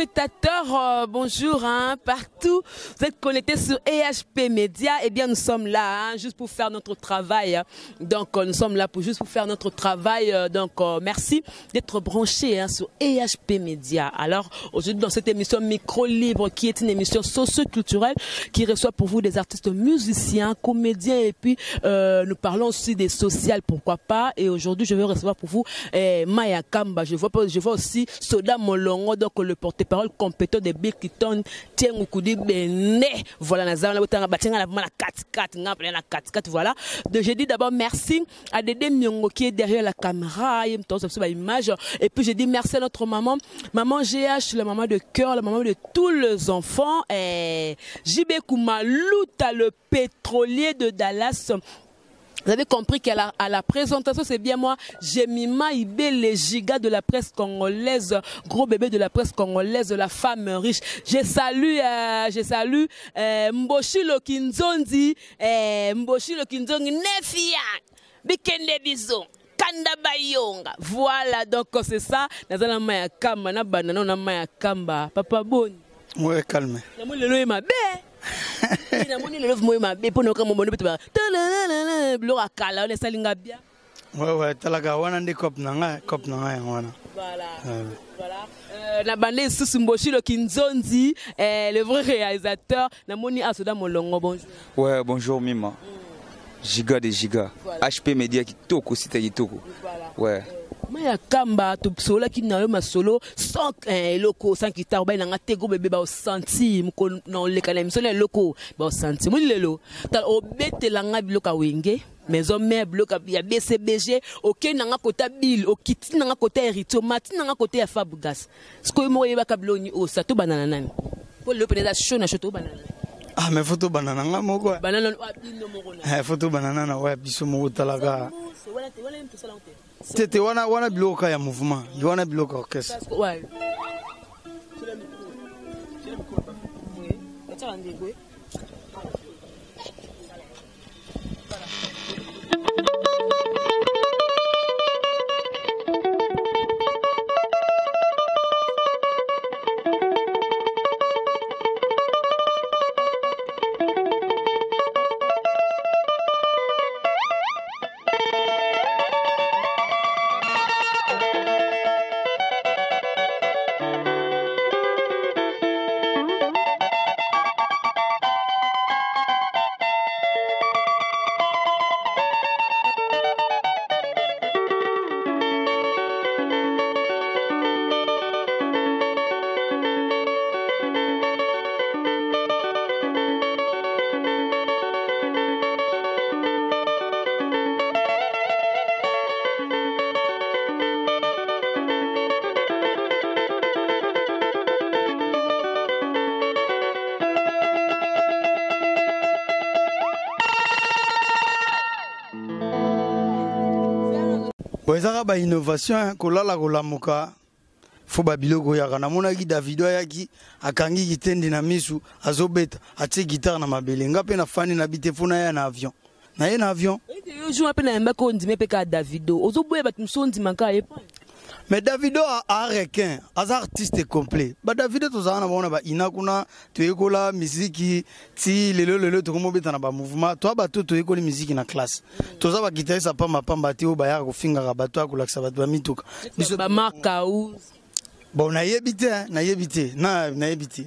téléspectateurs, bonjour, partout. Vous êtes connectés sur EHP Média. Eh bien, nous sommes là juste pour faire notre travail. Donc, nous sommes là juste pour faire notre travail. Donc, merci d'être branchés sur EHP Média. Alors, aujourd'hui, dans cette émission Micro Libre, qui est une émission socio-culturelle, qui reçoit pour vous des artistes musiciens, comédiens, et puis nous parlons aussi des sociales, pourquoi pas. Et aujourd'hui, je vais recevoir pour vous Maya Kamba. Je vois aussi Soda Molongo, donc le porte-parole compétent de Bill Clinton, Tiengukudi Bene. Voilà, voilà. Donc, je dis d'abord merci à Dédé Myongo qui est derrière la caméra, et puis je dis merci à notre maman, maman GH, la maman de cœur, la maman de tous les enfants, JB Koumalouta, le pétrolier de Dallas. Vous avez compris qu'à la présentation, c'est bien moi, Jemima Ibé, les gigas de la presse congolaise, gros bébé de la presse congolaise, la femme riche. Je salue Mboshilo Kinzondi, Nefia, Bikende Bizo. Kanda Bayonga. Voilà, donc c'est ça. Nazana Maya Kamba, na banana na Maya Kamba. Papa Boni. Ouais, calme. Namoni lelo e mabe. Namoni lelo mo e mabe po na kamo mono beto. Blo akala on salinga bien. Ouais, talaga wana ndi kop na nga wana. Voilà. Voilà. Na bande sous Mboshilo Kinzondi, le vrai réalisateur. Namoni Asoda Molongo, bonjour. Ouais, bonjour Mima. Giga de giga. Voilà. HP Média qui toko sita kitoko. Voilà. Ouais. Maya Kamba to solo ki na yo masolo sans loko sans guitare ba na tego bébé ba senti mko na le kana misolo loko ba senti mo lelo ta obetela nga biloka wenge maison meuble ya BCBG OK na nga kota bill okiti na nga kota hérito mati na nga kota ya Fabugas sko mo yeba kabloni o sa to banana nani pour le pénétration show na shoto banana. Ah mais photo banana nga moko. Banana no moko na. Photo banana na wa biso mo talaga. C'était wana bloka ya mouvement, wana bloka orchestre. Ouais. Ezaka ba innovation kolala kolamuka fo ba biloko ya kana mona ki Davido yaki akangi kitende na misu azobeta atie guitare na mabele ngape na fani na bite fona ya na avion na ye na avion yo joue pe na yamba ko ndime pe ka Davido ozoboye ba msondi manka ye. Mais Davido a requin, as artiste complet. Ba Davido to zana bona ba inakuna to ekola musique ti lelo to komo beta na ba mouvement to ba to ekola musique na classe. To za ba guitariste pa mapamba ti o ba ya ko finga ka bato akolakisa bato ba mituka. Biso ba marka ou bon na yebite na yebite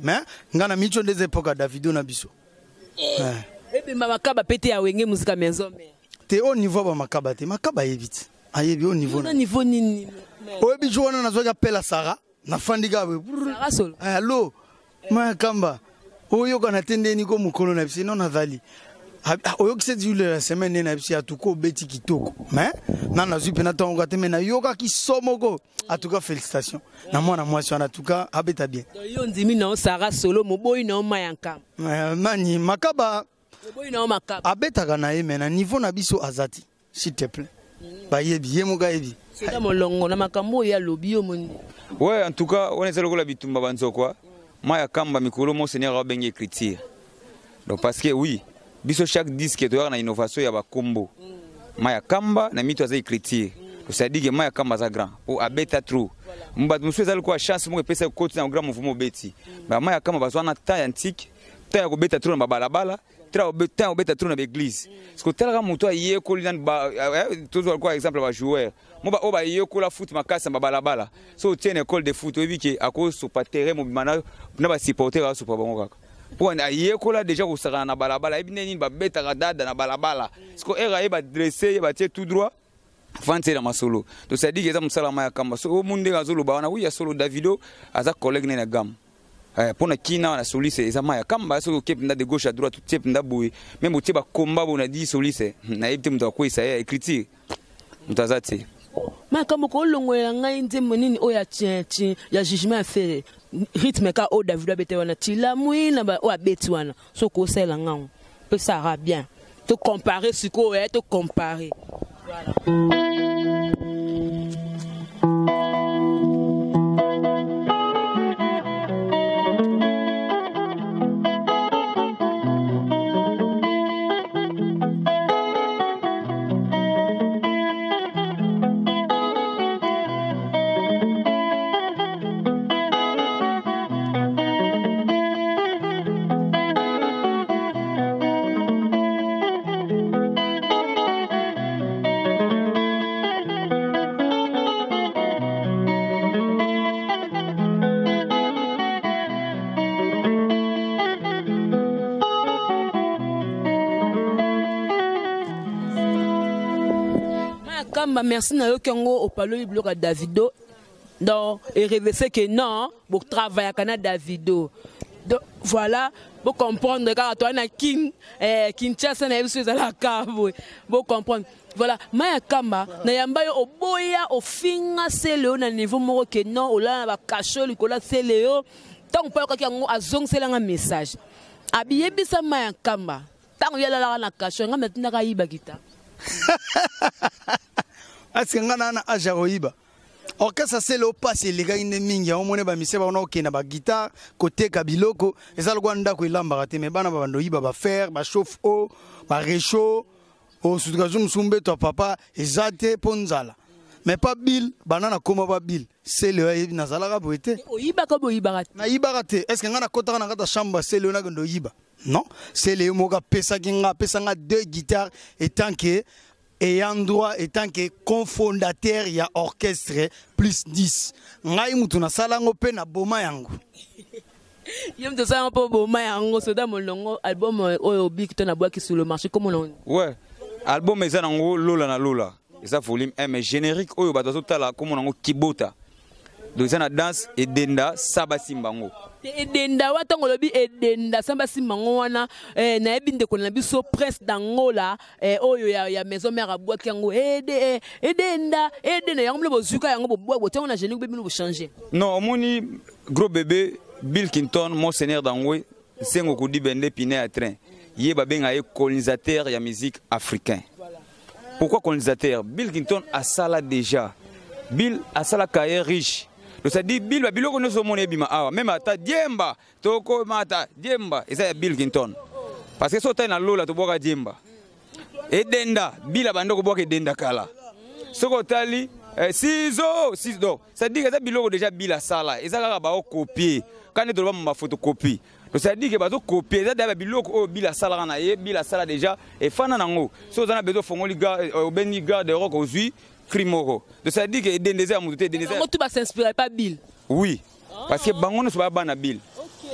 mais ngana micho des époques Davido na biso. Ebe makaba pete ya wenge musique maison mais. Te au niveau ba makaba te makaba yebite. Ayebi au niveau. Na niveau nini? Oyebi joana na zoga pela Sara na fandika we. Sara solo. Allo. Maya Kamba. Oyo kana tende ni ko mukolo na bisi non avali. Oyo kise di la semaine na bisi atuko beti kitoko. Mais na na zupe na tonga te mena yoka ki somoko. En tout cas félicitations. Na mwana mwasi en tout cas abeta bien. Yo ndimi na Sara solo moboyi na Maya Kamba. Mani makaba. Moboyi na makaba. Abeta kana ye mena niveau na biso azati. S'il te plaît. Ba yebi yemuga yebi. C'est molongo na makambo ya lobby omondi. Ouais, en tout cas, on est allé la bitumba banzo quoi. Maya Kamba mikolo mo seigneur a bengi écriture. Donc parce que oui, biso chaque disque to na innovation ya ba combo. Maya Kamba na mito za écriture. C'est-à-dire que Maya Kamba za grand ou abeta trop. Mbatu musu ezali kwa chance mo pesa côté na grand mouvement beti. Ba maya kama bazwana ta antique, ta ya kobeta trop na balabala, ta obeta trop na église. Parce que tala mutu aye ko linan ba toujours quoi exemple ba joueur. Mo ba oba ye ko la foot makasa na balabala. So tiene école de foot obi ke akose sur pas terrain mo bimana na ba supporter a sur pas bango kaka. Pour aye ko la déjà ko sara na balabala ebineni ba beta dada na balabala. Parce que era ba dresser ba tie tout droit. Fanti na masolo to ça dit que ça musala maya kamba so munde gazolo ba wana oui solo Davido aza collègue na gam pona kina na solise eza maya kamba so kep nda de gauche à droite tout type nda boui même otie ba combat bona di solise na yebte mto ko isa ya écriture mtazati ma kamba ko longola ngai nzembo nini oya tchi ya jugement affaire rythme ka o Davido abete wana tila muina ba o abeti wana so ko sela ngao peut ça ra bien te comparer ce ko te comparer. Voilà. Merci na yo kengo au palo iblo ka Davido donc et révéler que non pour travailler avec Davido donc voilà pour comprendre car toi na Kinshasa na biso za la cabo pour comprendre voilà maya kamba na yamba yo oboya ofinga selo na niveau moko que non ola na ba cacho likola selo tant pas ka yango azong selanga message abiye bisa maya kamba tant yala la na cacho nga maintenant ka yiba kita. Est-ce que ngana aja roiba orchestre c'est le passé les gars ine mingi ya omone ba mise ba ona okena ba guitare côté kabiloko ezal gwanda ko ilamba kate me bana ba bando yiba ba faire ba chauffe eau ba réchaud au sudgazum sumbe to papa ezate ponzala mais pas bill banana koma ba bill c'est le nazala ka boete oyiba ko boyiba kate na yiba kate est-ce que ngana kota na kata chambre c'est le na ndo yiba non c'est le moka pesa kinga pesa nga 2 guitares et tant que et endroit étant que cofondateur ya orchestre plus 10 ngai mutu na salango pe na boma yango yem to sa po boma yango soda molongo album oyo big to na boaki sur le marché comme on ouais album eza nango lola na lola eza volume 1 mais générique oyo bato tala comme on kibota donc ça na danse et denda saba simbango edenda watango lobi edenda samba simango wana na ebinde ko na biso presse d'Angola oyo ya maison mère abwaki yango edenda yango mle bozuka yango bobwa botango na génie bebino bo changer non omoni gros bébé Bill Clinton monseigneur d'Angwe sengo ko di bende piné à train yeba benga e colonisateur ya musique africain. Pourquoi colonisateur? Bill Clinton a ça là déjà. Bill a ça la carrière riche. Donc ça dit Bill biloko no so mone bima awa même ata diemba toko mata diemba et ça Bill Clinton parce que so ta na lola to boka diemba et denda Bill abando ko boka denda kala soko tali sizo ça dit que ça biloko déjà Bill a sala et ça ka ba copier quand ne doit pas ma photocopie donc ça dit que ba copier ça d'abord biloko o Bill a sala na ye Bill a sala déjà et fana nango so za na bezo fongoli ga obeni ga de rock ozui Crimoro. De ça dit que Dendeza Mouté Dendeza. Comment tu vas s'inspirer pas Bill? Oui. Parce que Bangon ne soit pas na Bill.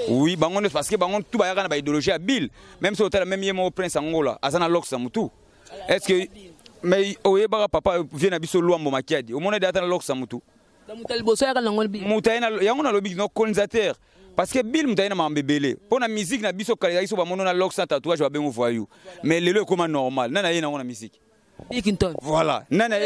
Oui, Bangon parce que Bangon tout va y avoir idéologie à Bill. Même si au même yémo prince Angola, Azana Lox Samutu. Est-ce que mais oyeba papa vient à biso Luambo Makiadi. Au monde d'atteindre Lox Samutu. Mutal bosso ya kana ngol Bill. Mutaina yango lobby no colonisateur. Parce que Bill mutaina mambebele. Pour la musique na biso kala iso ba mono na Lox tatouage ba bengo voyou. Mais le comme normal. Nana yena na musique. Clinton. Voilà. Nana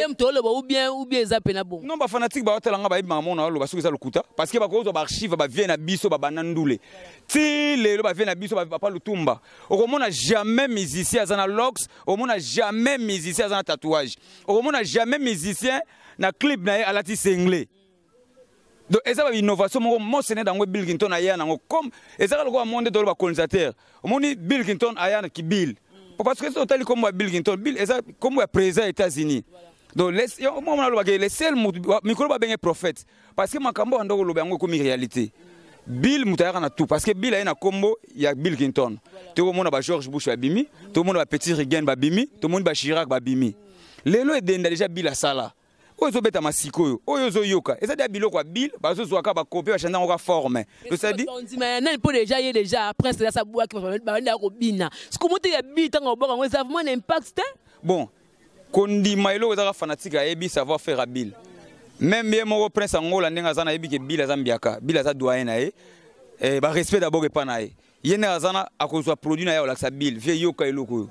ou bien zapena bon. Non ba fanatique ba hotelanga ba ibanga mona lo ba sukiza lokuta parce que ba ko ba archive ba vient na biso ba banandule. Ti le ba vient na biso ba papa lutumba. O mona jamais musicien azana locks, o mona jamais musicien azana tatouage. O mona jamais musicien na clip na alati single. Donc eza ba innovation mo sene dango Bill Clinton aya nango comme eza ka lo monde do ba colonisateur. O moni Bill Clinton aya na ki Bill. Parce que c'est comme Bill Clinton, Bill est comme président des États-Unis. Donc les seuls micro ba benga prophète parce que makambo andoko loba yango comme réalité. Bill mutayaka na tout parce que Bill a na combo ya Bill Clinton. Tout le monde ba George Bush ba bimi, tout le monde ba Petit Reagan ba bimi, tout le monde ba Chirac ba bimi. Lelo edenda déjà Bill asala. Oyo beta masikoyo, oyo zo yoka. Et ça dia biloko Bill ba zo zwaka ba copie ba chanda ngo forme. Donc ça dit on dit mais nan pour déjà y déjà après c'est ça bois qui ba nda ko bina. Ce comment tu Bill tango boka ngo ça vraiment un impact. Bon, kondi mailo ezaka fanatique a ebi savoir faire à Bill. Même bien mon prince angola ndenga zana ebi ke Bill azambiaka, Bill aza doyen na e ba respect d'abord pa na e. Yene azana akozwa produit na ya olaksa Bill, vie yoka eloko.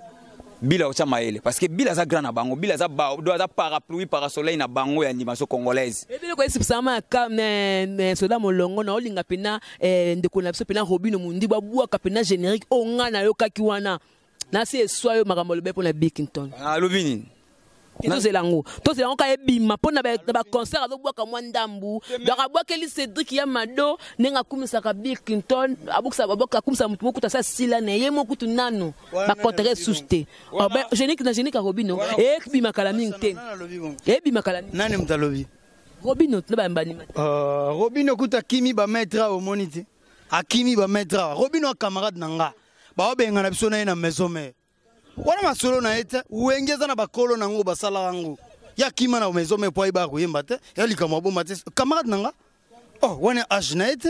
Bill acha maele parce que Bill aza grand na bango, Bill aza ba do aza parapluie parasoleil na bango ya animation congolaise. Et bien ko esipsama ka soda molongo na olinga pena ndeko na biso pena Robino Mundi ba bua ka pena générique o nga na yo kaki wana. Na se soyo makambo lobe pour na Bikington. Ah lobini. Tout c'est lango. Tout c'est lango ka ebima pour na ba concert azo bua ka mwandambu. Ba bua ke li Cédric ya mado nenga kumisa ka Bikington abuksa baboka kumisa mutu mokuta sa sila na ye mokutu nano. Ba contraire susté. Oh ben génique na génique ka Robino. Et bima kala mingte. Et bima kala. Nani mtalobi? Robino to ba mbani. Robino kuta kimi ba mettre au monité. Akimi ba mettre. Robino camarade nanga. Ba benga na biso na ina maison mère. Wana masolo na ete uengeza na bakolo nango basala yango. Ya kima na maison mère po iba ko yemba te. Ya likama bo mate camarade nanga. Oh wana age na ete.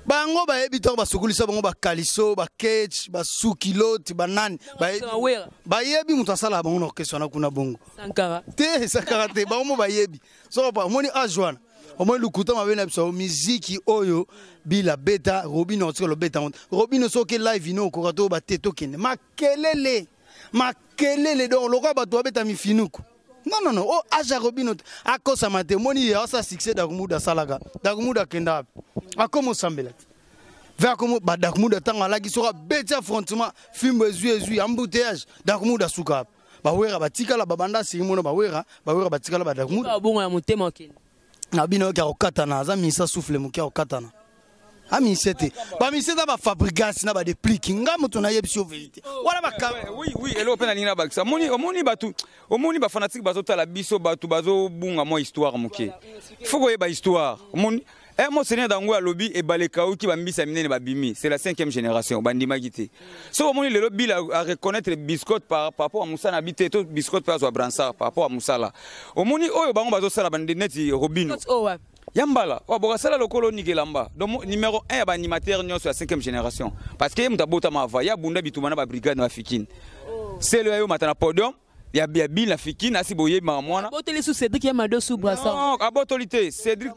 Bango ba ebitor ba sukulisa bango ba kaliso ba catch ba sukiloti ba nani ba yebi mutasala bango no question na kuna bongo. Sankara. Te sankara te ba mo ba yebi. So ba moni age wana. Au moins le couteau m'avait n'absolu musique oyo bila beta Robino sur le beta Robino so ke live ino ko rato ba teto kene makelele donc le roi ba to beta mi finuku non oh aja Robino akosa mate moni ya sa succès d'Agumuda salaga d'Agumuda kenda akomo sambela vers comme ba d'Agumuda tanga la ki sera beta affrontement film ezui embouteillage d'Agumuda suka ba wera ba tikala ba banda simono ba wera ba tikala ba d'Agumuda bongo ya motema kene na bino ki okatana za misa souffle muki okatana ami sete ba miseta ba fabrication na ba déplique ngamo to na yebisi vérité wala ba oui elo pena lina ba ça omoni batu omoni ba fanatique bazo tala biso batu bazo bunga mo histoire muki foko yeba histoire omoni moi c'est dango ya lobby et baleka ki ba mbisa minene ba bimi c'est la 5e génération bandima gité so omoni le lobby à reconnaître biscotte par rapport à Moussa na bité to biscotte par à Bransard par rapport à Moussala omoni oyo bango bazo sala bande net Robino Yambala, on sala lokolo nikelamba. Donc numéro 1 ba animateur nyo sur la 5e génération parce que muta bota mava ya bunda bitumana ba brigade na fikine. C'est le yo matana podium, ya Bill na fikine asiboye mamwana. Boteli sous Cédric ya mado sous Brassard. Non, abotolité Cédric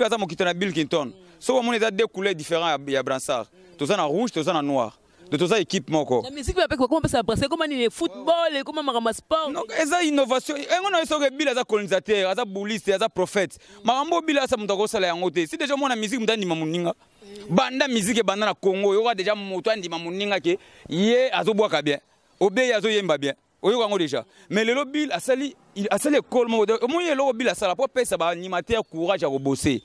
aza mokitana Bill Clinton. So on a deux couleurs différentes ya Brassard. Tout ça en rouge, tout ça en noir. De tout ça équipe moko. La musique va comment ça passer comment ni football et comment marama sport. Non, eza innovation. On a so que Bill aza colonisateur, aza bouliste, aza prophète. Marambo Bill asa mutako sala yango te. Si déjà mona musique mutandi mamuninga. Banda musique banda na Congo, yo déjà moto andi mamuninga ke ye azobwaka bien. Obe azo yemba bien. Oyo kango déjà. Mais le Bill asali école mo. Moye lo Bill asala pour pesa ba animateur courage à bosser.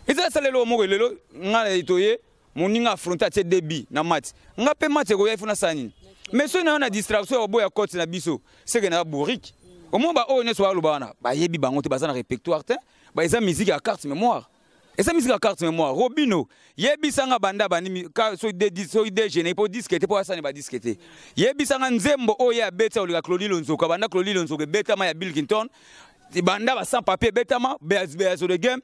Eza sala lo mo lelo ngala itoye. Moninga affronter ce débit na match nga pe match ko yefuna sani mais so na distraction obo ya coach na biso c'est que na bourrique au moins ba o ne so alubana ba yebi bango te bazana répertoire te ba eza musique à carte mémoire et ça musique à carte mémoire Robino yebi sanga banda bani so de gêner pour disqueter pour asani ba disqueter yebi sanga nzembo o ya beta olika Claudie Lonzoka banda Claudie Lonzoka beta ma ya Bill Clinton banda ba sans papier beta ma sur le game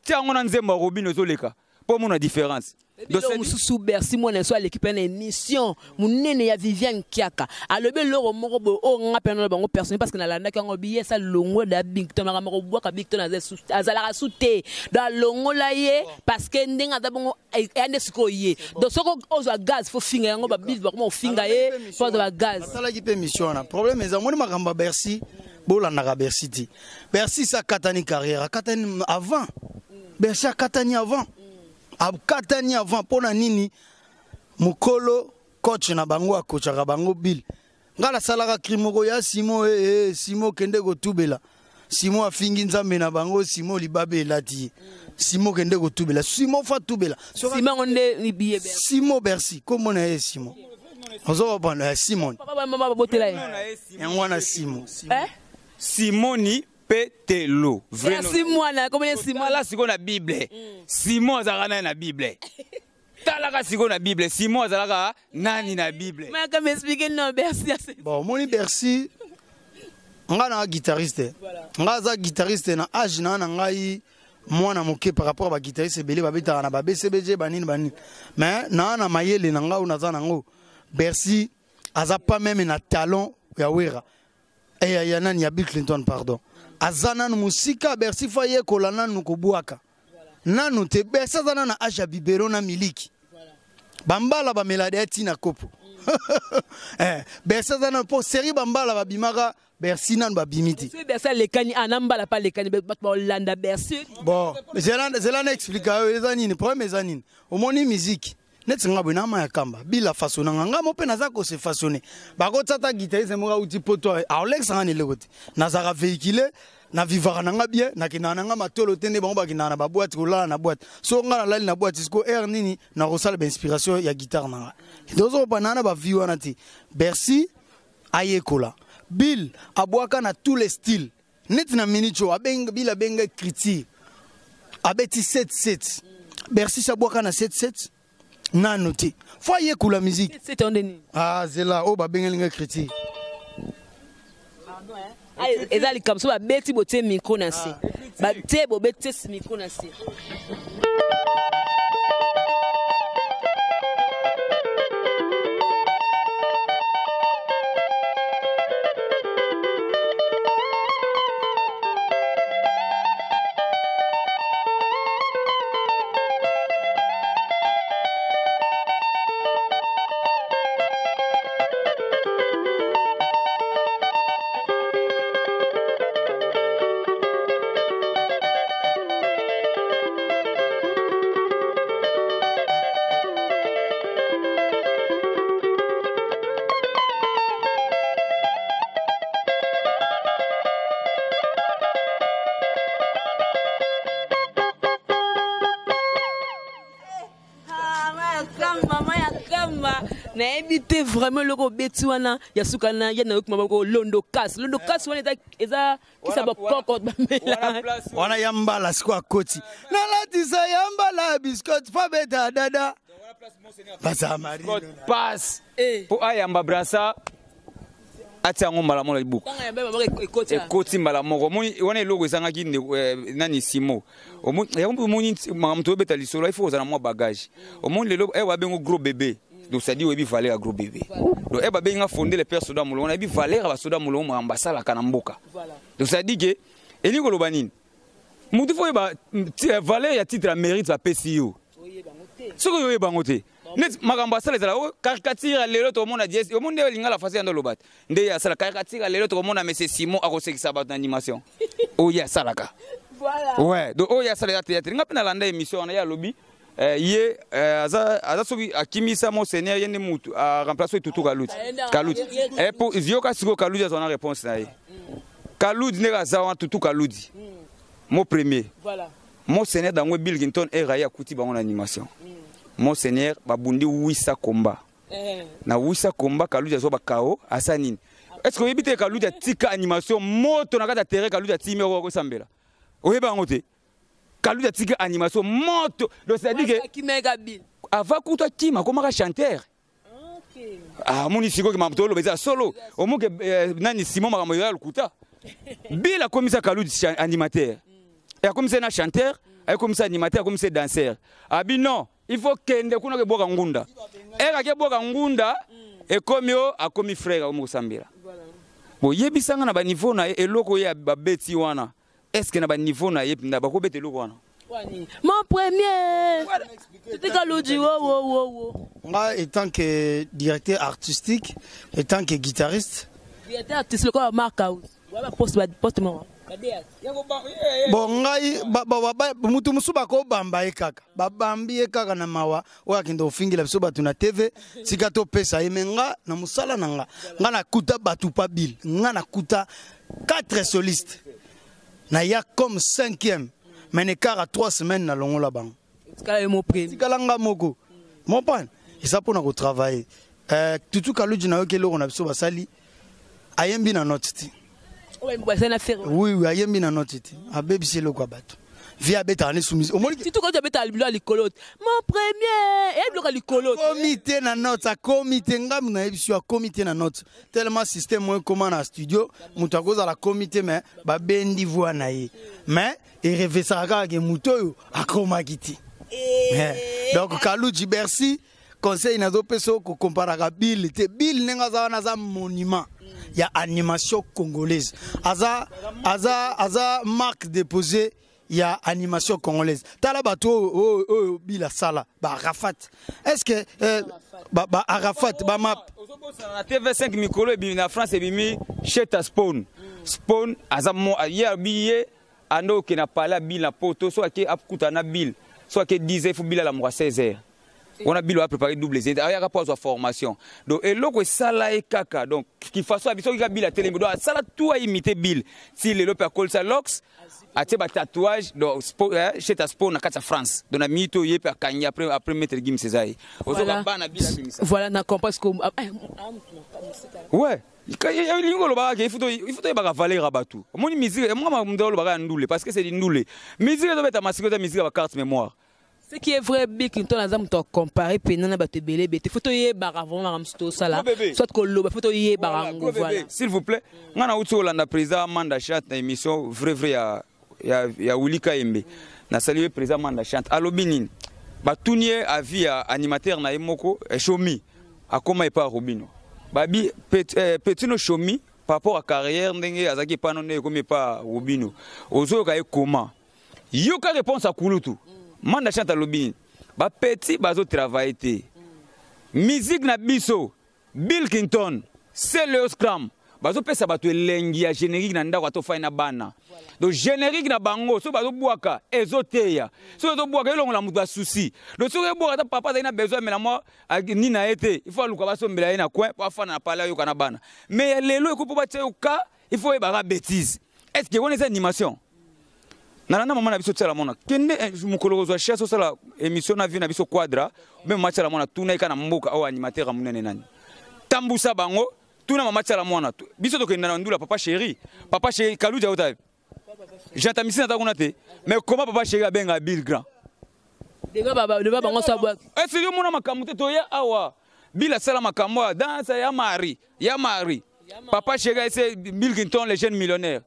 tiens on a nzembo Robino zoleka pour mon différence. Donc sous Bercy moi ne soit l'équipe une émission munene ya Viviane Kiaka alobe loro moko bo o ngapena bango personnel parce que na landa kango billet ça longo da Bigton na moko boka Bigton azala souté da longo la ye parce que ndenga da bongo ande sikoye donc soko ozo gaz faut finga yango ba bise ba comment finga ye pour de gaz ça la qui permission na problème les amoni makamba Bercy bola na Bercy ti Bercy ça katani carrière katani avant Bercy katani avant Katani avant pona nini mukolo coach na bango akochaka bango Bill ngala salaka krimoko ya Simo Simo kende ko tubela Simo afingi nzambe na bango Simo libabe elati Simo kende ko tubela Simo fa tubela Simo onde libiye Simo Bercy comment na Simo ozo bana Simon papa mama botela ngwana Simo Simoni Petelo. Merci moi na comment Simon là c'est la Bible. Simon azalaka na Bible. Talaka siko na Bible. Simon azalaka nani na Bible. Mais comme expliquer non Bercy. Bon, moni Bercy. Nga na guitariste. Nga za guitariste na âge na ngai mwana moke par rapport à guitariste belé babeta na ba BCBG banini banini. Mais na mayele na nga unaza nango. Bercy aza pas même na talent ya wera. Et ya nani ya Bill Clinton pardon. Azana no musika Bercy faye kolana no kobuaka. Nanu te Bercy azana na âge ya bibero na miliki. Bambala ba melade tina kopo. Bercy azana po série bambala ba bimaka Bercy nan ba bimiti. Bercy les cani anambala pas les cani ba Hollanda Bercy. Bon, c'est là n'explique les anines problème les anines. Au moni musique. Net nga bona ma yakamba bila façonna nga mo pe naza ko se façonner. Ba ko tsata guitariste mo ga uti poto Alex nga ne lekote. Nazara véhiculer na vivara nga bien na kinana nga matolo tende bango ba kinana ba boîte ko la na boîte. So nga la na boîte isko air nini na rosala ba inspiration ya guitare nga. Dozo banana ba viwa na ti. Bercy ayekola. Bill abwaka na tous les styles. Net na minicho abenga Bill abenga critique. Abeti 7-7. Bercy sabwaka na 7-7. Na noté. Faut y écouter la musique. C'est ton déni. Ah, c'est là. Oh, bah, bien les critique. Ah, et là, comme ça, bêti boté micro nasi. Bah, té bo bêti micro nasi. Na éviter vraiment le robeti wana ya sukana ya na ko londo kas wana eza kisa ba kokot ba mela wana yambala sikwa koti na latisa yambala biscuit fa beta dada basa mari passe pour ayamba brasa atia ngomala mo libuku ekoti mbala moko moni wana logo ezanga ki nani simo omoni ya moni mamto beta lisolo il faut ozana mo bagage omoni lelo ewa bengo gros bébé. Donc ça dit oui valeur à gros bébé. Donc elle va bien fonder les pères soda moulon. On a dit valeur à soda moulon mo ambassade la kanamboka. Donc ça dit que eli ko lobanine. Mutu fo ba valeur ya titre mérite va PCO. Ce que yo bangote. Net magambasala ezala o caricature lelo to mona dies. Au monde linga la face ya lobat. Nde ya sala caricature lelo to mona monsieur Simon akosekisa ba animation. Oh ya salaka. Voilà. Ouais, donc oh ya sala ya théâtre. Nga pena landa émission na ya lobby. Yé aza soki akimisa mo seigneur yende mutu a remplacer Tutu Kaludi et pour Zioka siko Kaludi a son réponse na ye Kaludi ne kaza Tutu Kaludi mo premier voilà mo seigneur dans Bill Clinton et Raya Kuti ba en animation mo seigneur babundi 800 combat na 800 combat Kaludi azo ba KO asanine est-ce que yebite Kaludi atika animation moto na kata terrain Kaludi atimi ko sambela oyeba ngote Kaludi a tika animation monte. Donc c'est-à-dire que avant que tu kima comment un chanteur. OK. Ah mon isiko que mamtolo beza solo. Au moins que nani Simon Maramoya lukuta. Bill a commis ça Kaludi animateur. Et a commis ça chanteur, a commis ça animateur, a commis ça danseur. Ah bi non, il faut kende kuna ke boka ngunda. Eka ke boka ngunda et comme yo a commis frère au Mosambira. Voilà. Bon yebisanga na ba niveau na eloko ya ba beti wana. Est-ce que na ba niveau na yep na ba ko bete loko wana? Mon premier. C'était Kaludi Moi étant que directeur artistique, étant que guitariste. Directeur artistique quoi marque out. Voilà poste moi. Bon ngai mutu musuba ko bamba ekaka. Babambi ekaka na mawa oya kindo ofingila biso batu na TV sikato pesa emenga na musala nanga. Nga na kuta batu pa Bill. Nga na kuta 4 solistes. Na ya comme 5e, mais n'écart à 3 semaines na longo la banque. Tikalanga moko. Mon pan, et ça pour nous travailler. Tutu Kaludi na okelo on a biso basali. Ayembi na notiti. Oui, oui, ayembi na note te. Abebisi le kwa bato. Via beta ne soumise. Si tu quand tu beta liblo likolote. Mon premier, et bloka likolote. Comité na note, ça comité ngam na ebisi wa comité na note. Tellement système moi comment na studio, muta koza la comité mais ba bendi voix na ye. Mais et rêve ça ka muto akoma kiti. Donc Kalouji Bercy conseil na zo peso ko compara Bill te Bill nenga za monument. Il y a animation congolaise. Aza marque déposée. Il y a animation congolaise. Tala bato bila sala ba Arafat. Est-ce que Arafat ba map na TV5 mikolo bi na France et bimi Cheta Spawn. Spawn azamo ya billet ando ke na pala bil na poto so ke apkuta na bil. So ke 10 faut bil à la 16h. On a bilo a préparé double Z. Il y a rapport à formation. Donc et loko sala e kaka. Donc qui façon biso ki bil à télé donc sala tout a imiter bil. Si le lope col sa lox a te ba tatouage donc chez ta sport na kata France. Donc na mito ye pe kanya après mettre Gim César. Voilà na comprend que ouais. Il faut ba valer rabatu. Mon musique moi mdo lo ba ndule parce que c'est di ndule. Musique do beta masiko musique ba carte mémoire. Ce qui est vrai, Bill Clinton a comparé Penana Batebele, il faut y baravon sala, soit que l'eau, il faut y barango. S'il vous plaît, on a outil Hollande président Manda Chant dans l'émission vrai ya Wulika Embe. Na salué président Manda Chant. Allo Binin, Batounier a vu animateur na Emoko Chomi, a comment est pas Robino. Babi Petino Chomi par rapport à carrière ndenge azaki pas non comme pas Robino. Ozo ka comment. Yo ka réponse à Kulutu. Manda Chant alobi ba petit bazo travailler te musique na biso Bill Clinton c'est le scram bazo pesa bato elengi ya générique na ndako to faina bana donc générique na bango so bazo bwaka ezoteya so to bwaka elongo la mutu souci donc so bwaka ta papa na besoin mais na moi ni na été il faut luka baso mbela na coin pour fana na pala yo kana bana mais lelo ekupo ba teuka il faut e ba bêtise est-ce que on est animation Nalanda maman na biso tsala mona kende mukolo zo chasse so la émission na vie na biso quadra même match la mona tuna ikana mboka au animateur munene nani tambusa bango tuna mama tsala mona biso to kenda na ndula papa chéri Kalouji ota j'entamisi na ta kunate mais comment papa chéri abenga Bill Grand de baba bango sa boîte est-ce que mona makamute to ya awa Bill sala makamwa dansa ya mari papa chéri c'est Bill Clinton les jeunes millionnaires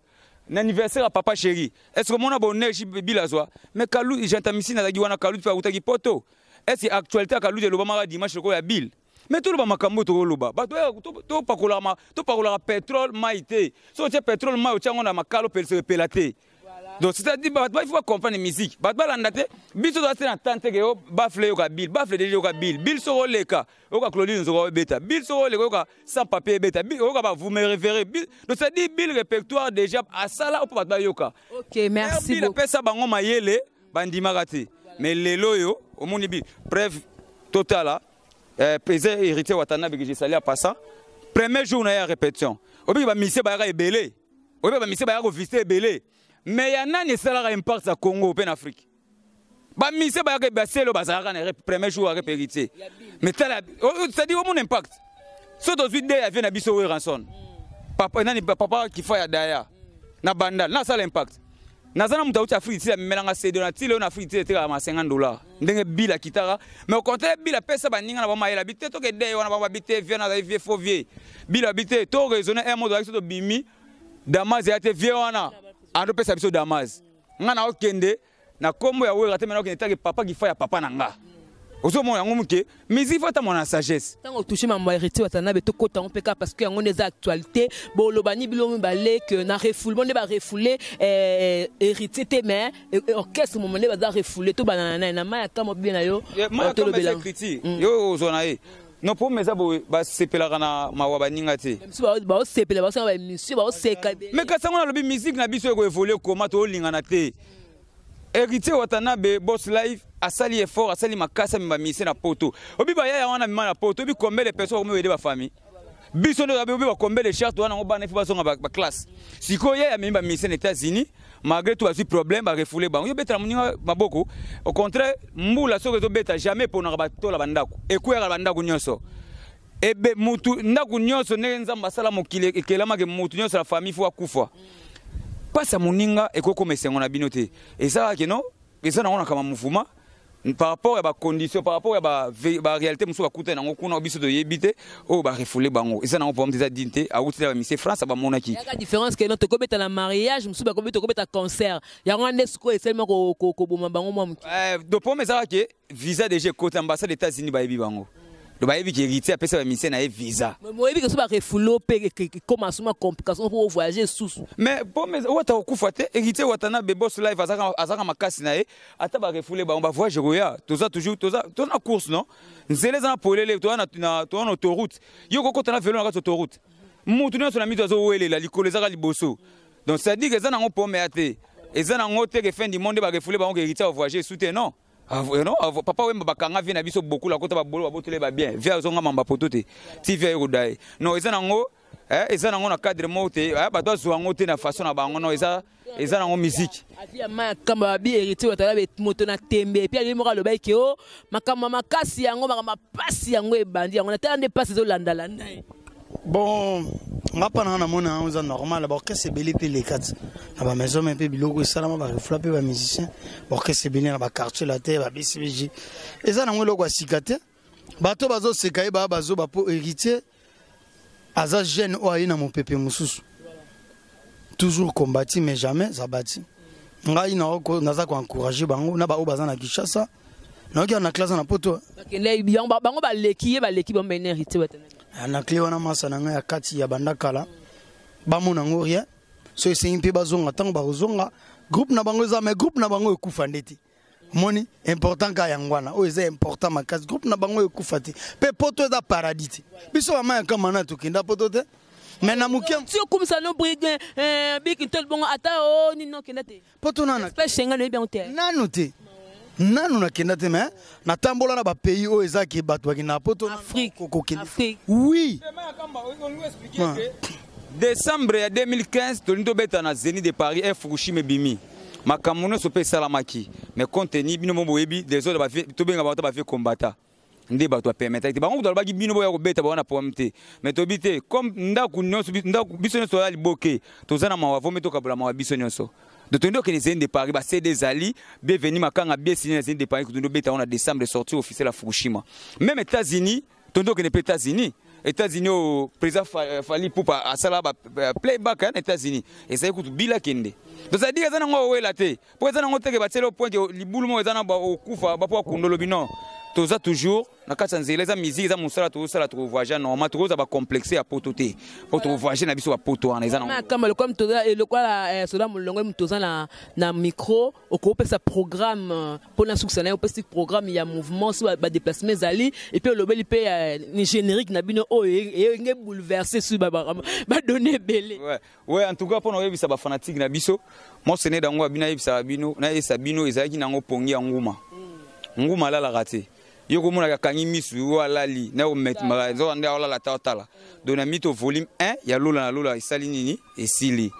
l'anniversaire à papa chéri. Est-ce que mon abonné Bilazwa mais Kalouji j'entamisi na wana Kalouji fa utaki poto. Est-ce que actualité Kalouji le bama dimanche ko ya Bill. Mais tout le bama kambo to loba. Ba to pakola pétrole maïté. So tu pétrole maï o na makalo pelate. Donc c'est-à-dire il faut comprendre la musique. Ba landate biso doit être en tante que bafle yo ka Bill, bafle déjà yo ka Bill so leka. Yo ka Claudine zo beta. Bill so leka yo ka sans papier beta. Bill yo ka vous me référer. Donc c'est-à-dire Bill répertoire déjà à sala pour ba yoka. OK, merci beaucoup. Bill pesa bango mayele bandima raté. Mais lelo yo au moni Bill. Bref total président héritier Watanabe que j'ai salé à passant. Premier jour na répétition. Obi ba mise ba ebelé. Obi ba mise ba visiter ebelé. Mais il y a un salaire impact à Congo en Afrique. Ba mise ba ka baselo bazaka na premier jour à répéter. Mais ça dit au mon impact. So dans 8 days vient na biso ranson. Papa qui fait daya na bandal na ça l'impact. Na zana mutauti Afrique la melanga c'est donatile on Afrique était à $50. Ndenge bila kitara mais au contraire bila pesa baninga na ba mayela bité to ke day wana ba bité vient na vie faux vieux. Bila bité to raisonner un mot avec so bimi Damas ya te vieux wana. Ando pesa biso Damas. Nga na okende na kombo ya wera te mena okende take papa ki fa ya papa na nga. Ozo mo yango muke, musique fa ta mona sagesse. Tango toucher mama héritier Watanabe to kota on peka parce que yango des actualités, bo lobani bilo mbale que na refoulement ne ba refouler héritier te mais orchestre moment ne ba refouler to banana na ma kama bien na yo. To le bela critique. Yo ozona e. Non pour mes abos ba sepela kana mawa baninga te. Ba sepela ba sa ba monsieur ba seka. Mais ka sango na lobi musique na biso ko évoluer comment to lingana te. Héritier Watanabe boss live asali effort asali makasa mba mise na poto. Obi ba ya wana mima na poto obi combien de personnes ko aider ba famille. Biso ndo obi ba combien de chartes wana ngobana ifa songa ba classe. Siko ya mimba mise na États-Unis malgré tout asi problème ba refouler ba. Yo betra muninga maboko. Au contraire mbula soko to beta jamais pour na ba tola bandako. Ekuya bandako nyonso. ebe mutu ndaku nyonso ndenge nzambe asala mokili ekelamaka mutu nyonso la famille fo akufa pasa moninga ekokoma esengo na bino te ezalaki no eza nango na kama mouvement par rapport à ba condition par rapport à ba réalité musu bakuta nango kuna biso toyebi te oyo barefoule bango eza nango problème eza dinte awuti na mise France bamonaki yaka différence ke no tokobeta na mariage musu bakobeta tokobeta concert yango ande siko eselema ko boma bango mwa muki do problème ezalaki visa déjà côté ambassade des États-Unis bayebi bango do bayebi ki héritier apesa ba mise na visa moyebi ke so ba refoule pe comme asuma complication pour voyager sous mais bon mais wata okufa te héritier watana bebos live azaka makasi na ye ata ba refoule ba voyage roya toza toujours toza na course non nzele za na polele to na autoroute yo kokota na vélo na autoroute mutu nyonso na mito azo welela likolo ezaka liboso donc ça dit que ça nango pomme ate eza nango te ke fin du monde ba refoule ba héritier voyager sous te non non papa wemba bakanga vient na biso beaucoup la kota ba bolo ba botele ba bien via zonga mamba potote ti via rodai non eza nango na cadre mote ba to zo ngote na façon na bango non eza nango musique atia ma kamba bi hérité watala be moto na tembe puis ali moka lo ba ke o makamba makasi yango makamba pasi yango ebandi yango na tande pasi zo landa landa bon nga pana na mona on normal ba orchestre belé pe les quatre na ba maison mais pe biloko salama ba reflapper ba musicien orchestre belé na ba quartier la terre ba BCBG eza na ngolo kwa sikate bato bazo sekaye ba bazo ba po héritier aza jeune o aina mon pépé mususu toujours combattu mais jamais zabati nga ina ko naza ko encourager bango na ba o baza na Kinshasa na ki na classe na poto bakende bango ba leki bombe na héritier watana na clé wana masa na nga ya kati ya bandakala bamona ngo rien so esengi mpe bazonga tango bazonga groupe na bango eza mais groupe na bango ekufa ndeti moni important ka yangwana o eza important makasi groupe na bango ekufa te pe poto eza paradis te biso ba maya kama na tokenda poto te mais na mukem si comme ça no brigue big tel bon ata o ni no kenda te poto na espèce chenga no bien te nanu te nanu na kenda te mais na tambola na ba pays o eza ki batwaki na poto na Afrique oui décembre ya 2015 tolindo beta na Zénith de Paris et Fukushima bimi makamuno so pe salamaki mais contenu bino mo boyebi des autres ba to benga ba to ba fait combattre ndé ba to permettre ba ngo ba bino bo ya ko beta ba na pomte mais to bité comme ndaku nyonso ndaku biso nyonso ya liboke to zana ma wavo meto kabula ma biso nyonso de tondo que les Zénith de Paris ba c'est des alliés bienvenue makanga bien signé les Zénith de Paris tondo beta on a décembre sorti officiel à Fukushima même États-Unis tondo que les États-Unis États-Unis au président Fali Poupa à sala playback en États-Unis et ça écoute bila kende donc ça dit que ça n'engo wela te pour ça n'engo te que batelo point que libulu mo ezana ba okufa ba po kundolo bino toza toujours na kati nzela za musique za musala to sala to voyager normal to za ba complexer à pototé pour to voyager na biso ba poto en ezana na kama le comme toza le quoi sola mulongo mtoza na micro okope sa programme pour na succès na opesi programme ya mouvement sur ba déplacement zali et puis le beli pe ni générique na bino o nge bouleverser sur ba donner belé ouais en tout cas pour nous ça ba fanatique na biso moi c'est né dango bina yebisa bino na yesa bino ezaki nango pongi nguma nguma la raté yoko mona ka kangi misu wala li na o met mara zo ande wala la tala dona mito volume 1 ya lola na lola isali nini esili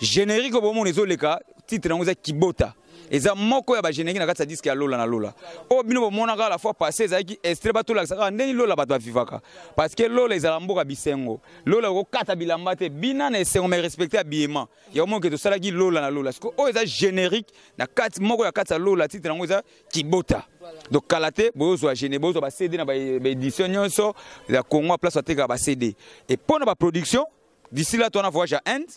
générique bo mona zo leka titre nango za kibota eza moko ya ba générique na kati disque ya lola na lola o bino bo mona ka la fois passé ezaki extrait bato la saka ndeni lola bato vivaka parce que lola ezala mboka bisengo lola ko kata bilamba te bina na esengo mais respecter habillement ya mo ke to sala ki lola na lola parce que o eza générique na kati moko ya kati lola titre nango eza kibota donc kalate bozo a géné bozo ba CD na ba édition nyonso la Congo place ateka ba CD et pour na production d'ici là to na voyage à Inde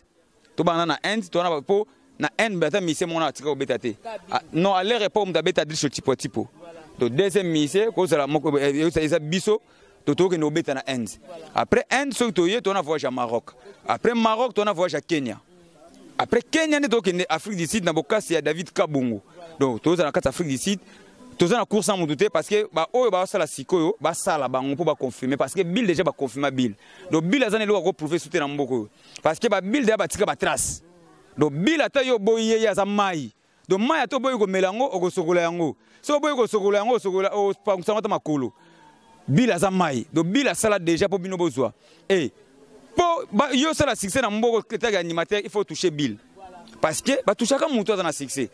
to ba na Inde to na po na Inde bata mission mona atika obeta te non aller répondre d'abeta dir tipo tipo donc deuxième mission ko sala moko eza biso to to ke no beta na Inde après Inde so to ye to na voyage à Maroc après Maroc to na voyage à Kenya après Kenya ne to ke Afrique du Sud na bokasi ya David Kabungu donc to za na kati Afrique du Sud toza na course en moudouté parce que ba oyo ba sala sikoyo ba sala bango pour ba confirmer parce que bill déjà ba confirmer bill donc bill azana lo ko prouver souté na mboko parce que ba bill déjà ba tika ba trace donc bill ata yo boye ya za mai donc mai ato boye ko melango o ko sokola yango so boye ko sokola yango sokola o pa makolo bill aza mai donc bill asala déjà pour bino bozwa et pour ba yo sala succès na mboko ketaka animateur il faut toucher bill parce que ba toucher ka muto za na succès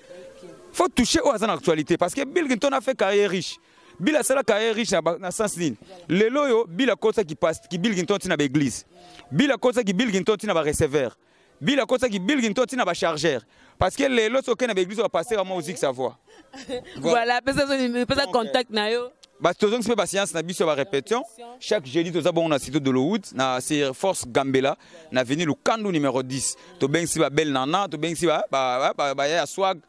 faut toucher aux actualités parce que Bill Clinton a fait carrière riche Bila sala carrière riche na sens nini. Lelo yo bila kosa qui passe qui Bill Clinton tina ba église. Bila kosa qui Bill Clinton tina ba receveur. Bila kosa qui Bill Clinton tina ba chargeur. Parce que lelo so na ba église va passer vraiment aussi que sa voix. Voilà, peut-être contact na yo. Bah tozong c'est pas science na biso ba répétition. Chaque jeudi toza bon na site de l'Oud na c'est Force Gambela na avenue le Kandu numéro 10. To ben si ba belle nana, to ben si ba ya swag.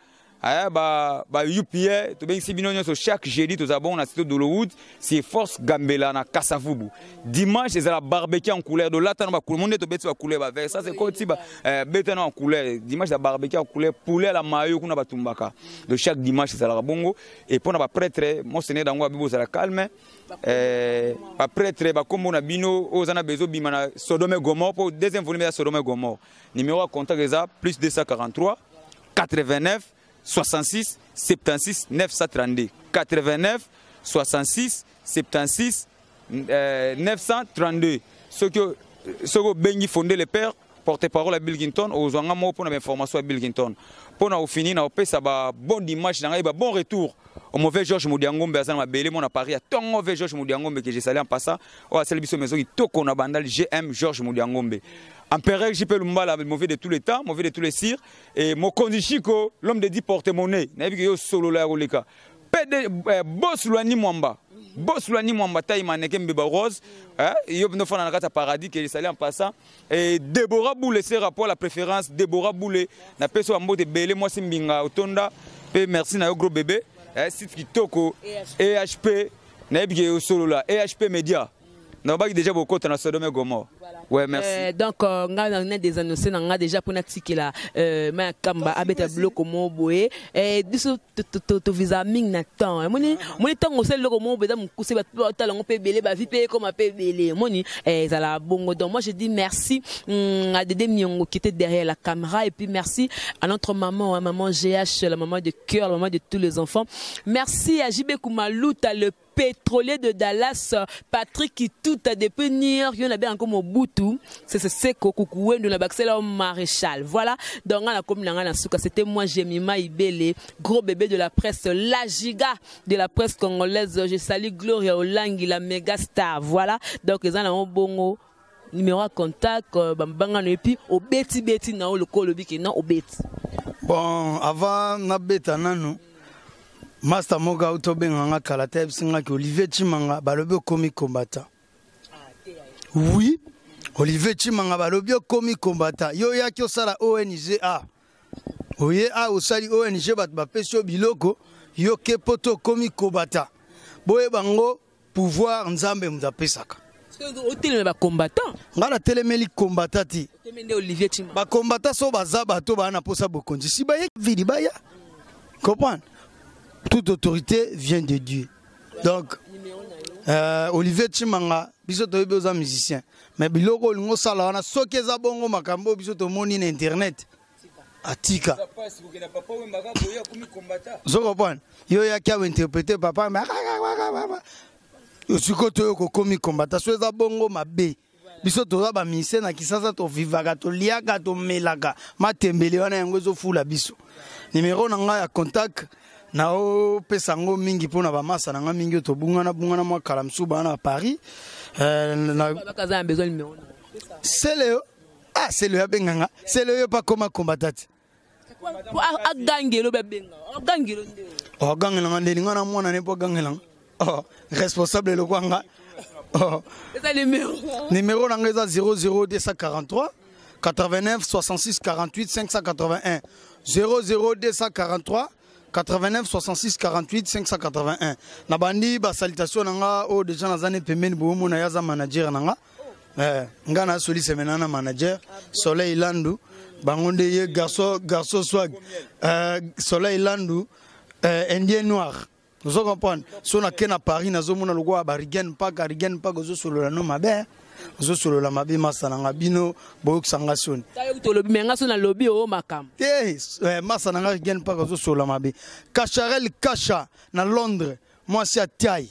UPA, to ben si binonyo so chaque jeudi toza bon na site de l'Oud, c'est Force Gambela na Kasavubu. Dimanche c'est la barbecue en couleur de là tant ba monde to beti ba couleur ba vert. Ça c'est quoi ba betana en couleur. Dimanche la barbecue en couleur poulet à la mayo kuna batumbaka. De chaque dimanche c'est la bongo et pour na ba prêtre monseigneur dango abibo za la calme. Ba prêtre ba kombo na bino ozana bezo bima na Sodome et Gomorrhe pour deuxième volume de Sodome et Gomorrhe. Numéro à contact est plus 243 89 66 76 932 89 66 76 932 ce que Bengi fondé le père porte-parole à Bill Clinton aux angamo pour l'information à Bill Clinton pour na fini na opé ça ba bon dimanche na ba bon retour au mauvais Georges Modiangombe à ma belé mon Paris à ton mauvais Georges Modiangombe que j'ai salé en passant au celle biso maison qui toko na bandal GM Georges Modiangombe Empereur JP Lumba la mauvais de tous les temps, mauvais de tous les cires et mon Chico, l'homme de 10 porte-monnaie, n'a vu que yo solo la roleka. Pede boss Luani Mwamba. Boss Luani Mwamba taille mannequin beba rose, yo no fana na kata paradis que j'ai salé en passant et Deborah Boulé c'est rapport la préférence Deborah Boulé na peso ambote belé moi simbinga otonda pe merci na yo gros bébé site qui toko EHP n'a vu que yo solo la EHP Média. Non, pas déjà beaucoup de Sodome et Gomorrhe. Ouais, merci. Donc, on a des annonces, on a déjà pour notre là, mais Kamba, abeta bloc au Moboé, et du coup, tu visa ming na temps. Moni temps au sel le Moboé, dans mon coup, c'est pas talent, on peut belé, bah, vite comme on peut belé. Moni, ça la bongo. Donc, moi, je dis merci à Dédé Myongo qui était derrière la caméra, et puis merci à notre maman, maman GH, la maman de cœur, la maman de tous les enfants. Merci à JB Koumalouta, le pétrolier de Dallas, Patrick qui tout a dépenir, il y en a bien encore au Boutou, c'est Kokoué, nous l'avons accès au maréchal. Voilà, donc on a comme c'était moi, Jemima Ibele, gros bébé de la presse, la giga de la presse congolaise. Je salue Gloria Olangi, la méga star. Voilà, donc ils ont un bon numéro à contact, et puis au beti na le kolobi qui non au beti. Bon, avant na beta nanu. Master Moga Autobenganga Kalateb Singa qui Olivier Chimanga Balobi comic combattant. Oui, Olivier Chimanga Balobi comic combattant. Yo ya ki osala ONG A. Oye a osali ONG bat ba pesio biloko yo ke poto comic combattant. Boye bango pouvoir nzambe muzapesaka. Hôtel ba combattant. Ngala telemeli combattati. Temende Olivier Chimanga. Ba combattant so bazaba to ba na posa bokonzi. Si ba ye vidi ba ya. Comprendre? Toute autorité vient de Dieu. Donc, Olivier Chimanga, biso to besoin musicien. Mais biloko lingo sala wana soki za bongo makambo biso to moni na internet. Atika. Zoko pon. Yo ya kia interpréter papa mais yo siko to ko komi combattant so za bongo mabe. Biso to za ba musicien na kisasa to vivaka to liaka to melaka. Matembele wana yango zo fula biso. Numéro nanga ya contact Nao pesango mingi pona ba masa nanga mingi to bungana mwa kalamsu bana Paris bakaza a besoin numéro c'est le ya benganga c'est le yo pas comme combattant a gangelo ba benga a gangelo nde o gangela ngende ngana mwana ne po gangela responsable le kwanga c'est numéro nanga eza 00243 89 66 48 581 00243 89 66 48 581 nabandi ba salutation nanga o déjà nazane pembeni bomo na yaza manager nanga ngana soli semenana manager Soleil Landu bangonde ye garçon swag Soleil Landu indien noir vous comprenez so na kena Paris nazo mona lokwa ba Rigen Park zo solo la no mabe zo solo la mabe masananga bino boyok sangasoni tayo to lobi menga so na lobi o makam masananga Rigen Park zo solo la mabe Kacharel Kacha na Londres moi c'est à taille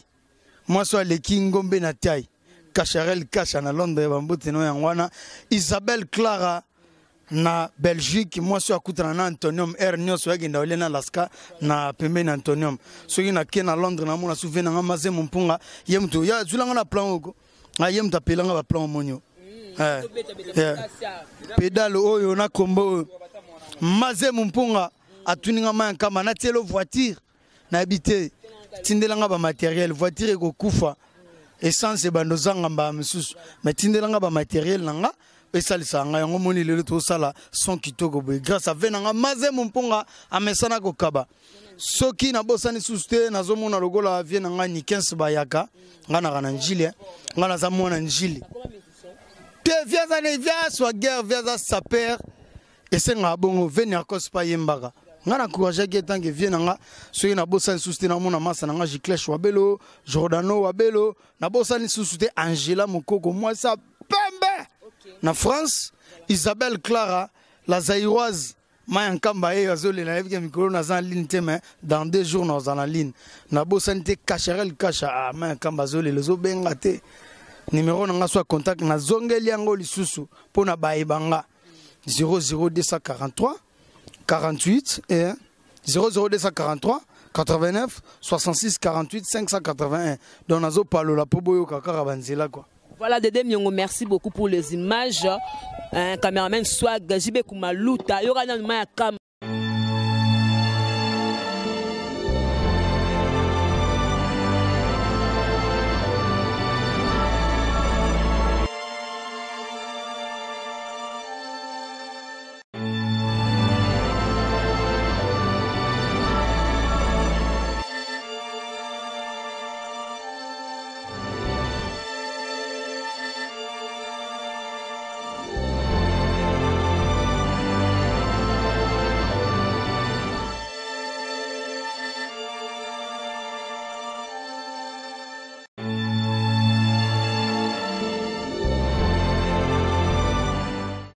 moi so le kingombe na taille Kacharel Kacha na Londres bambote no yangwana Isabelle Clara na Belgique moi so akutana na Antonium air nyonso yagenda ole na Alaska na pembeni Antonium soki na ke na Londres na mona souvena nga maze mpunga ye mtu ya zulanga na plan oko ye mtu apelanga ba plan monyo pedale oyo na kombo maze mpunga atuninga mankama na telo voiture na habité tindelanga ba matériel voiture ko kufa essence bando zanga mba misusu mais tindelanga ba matériel nanga esalisa nga yango moni lelo to sala son kitoko boy grâce à venanga maze mpunga amesana ko kaba soki na bosani suste na zomona logola vie nanga ni 15 bayaka ngana kana njili ngana za mona njili te viaza ne via soit guerre via saper et senga bongo venir cause pa yembaka ngana courage ke tanke vie nanga soki na bosani suste na mona masa nanga Jiclèche wabelo Jordano wabelo na bosani suste Angela Mokoko moi ça pembe na France Isabelle Clara la Zaïroise Mayankamba et Azole na yevike mikolo na zan ligne tema dans 2 jours dans la ligne na bosante Kacherel Kacha Mayankamba Azole les obenga te numéro na soit contact na zongeli yango lisusu pona baibanga 00243 48 et 00243 89 66 48 581 donc nazo palo la poboyo kakara banzela quoi. Voilà, Dédé Myongo, merci beaucoup pour les images. Caméraman Swag, Jibe Kumaluta, Yorana Maya Kam.